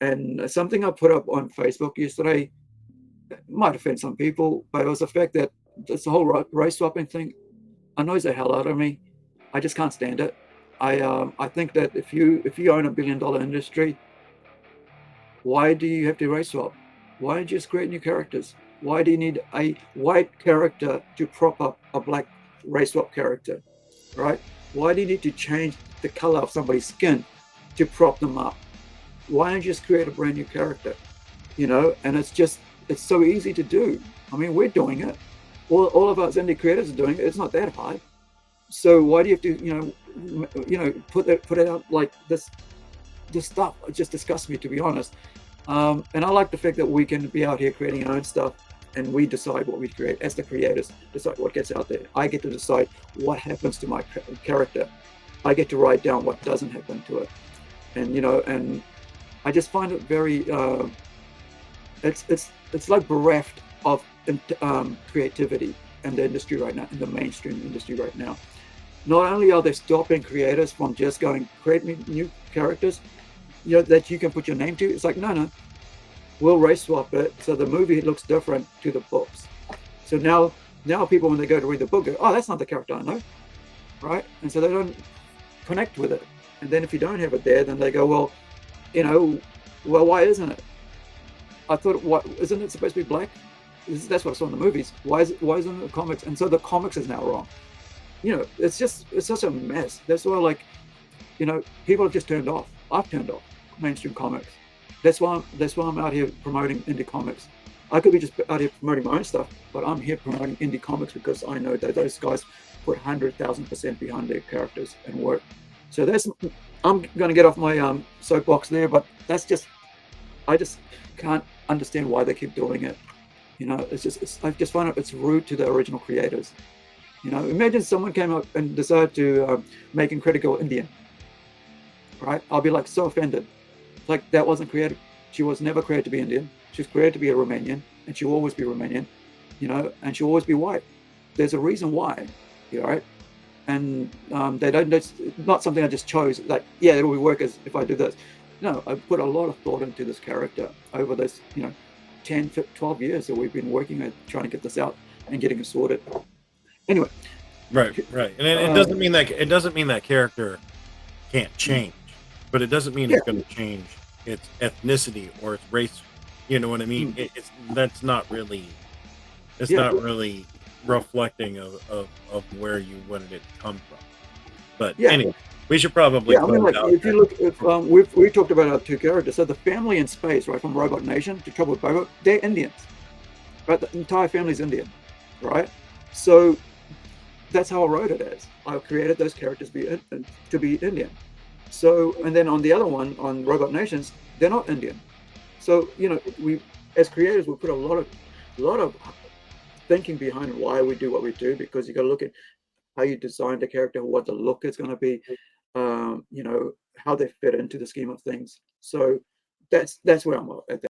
And something I put up on Facebook yesterday might offend some people, but it was the fact that this whole race swapping thing annoys the hell out of me. I just can't stand it. I think that if you own $1 billion industry, why do you have to race swap? Why don't you just create new characters? Why do you need a white character to prop up a black race swap character, right? Why do you need to change the color of somebody's skin to prop them up? Why don't you just create a brand new character? You know, and it's so easy to do. I mean, we're doing it. All of us indie creators are doing it. It's not that hard. So why do you have to, put it out like this? This stuff just disgusts me, to be honest. And I like the fact that we can be out here creating our own stuff, and we decide what we create as the creators. Decide what gets out there. I get to decide what happens to my character. I get to write down what doesn't happen to it, and I just find it very. It's like bereft of creativity in the industry right now, in the mainstream industry right now. Not only are they stopping creators from just going create me new characters, that you can put your name to. It's like, no, we'll race swap it so the movie looks different to the books. So now people, when they go to read the book, go, oh, that's not the character I know, right? And so they don't connect with it. And then if you don't have it there, then they go, well, why isn't it? I thought, what, isn't it supposed to be black? That's what I saw in the movies. Why isn't it in the comics? And so the comics is now wrong. It's such a mess. That's why, people have just turned off. I've turned off mainstream comics. That's why I'm out here promoting indie comics. I could be just out here promoting my own stuff, but I'm here promoting indie comics because I know that those guys put 100,000% behind their characters and work. So I'm going to get off my soapbox there, but I just can't understand why they keep doing it. I just find it's rude to the original creators. Imagine someone came up and decided to make Incredi-Girl Indian, right? I'll be like so offended. Like, that wasn't created. She was never created to be Indian. She was created to be a Romanian, and she'll always be Romanian, and she'll always be white. There's a reason why, right? And they don't. It's not something I just chose. Like, yeah, it'll work as if I do this. No, I put a lot of thought into this character over this, 10, 12 years that we've been working at trying to get this out and getting it sorted. Anyway, right, and it doesn't mean that character can't change, but it doesn't mean it's going to change its ethnicity or its race. You know what I mean? That's not really. It's not really reflecting of where you wanted it to come from. But anyway, we should probably. Yeah, I mean, like, if you look, we talked about our two characters. So the family in space, right, from Robot Nation to Trouble with Bobo, they're Indians, right? The entire family's Indian, right? So that's how I wrote it as. I created those characters to be Indian. So, and then on the other one, on Robot Nations, they're not Indian. So, we as creators, we put a lot of thinking behind why we do what we do, because you got to look at how you design the character, what the look is going to be, how they fit into the scheme of things. So that's where I'm at.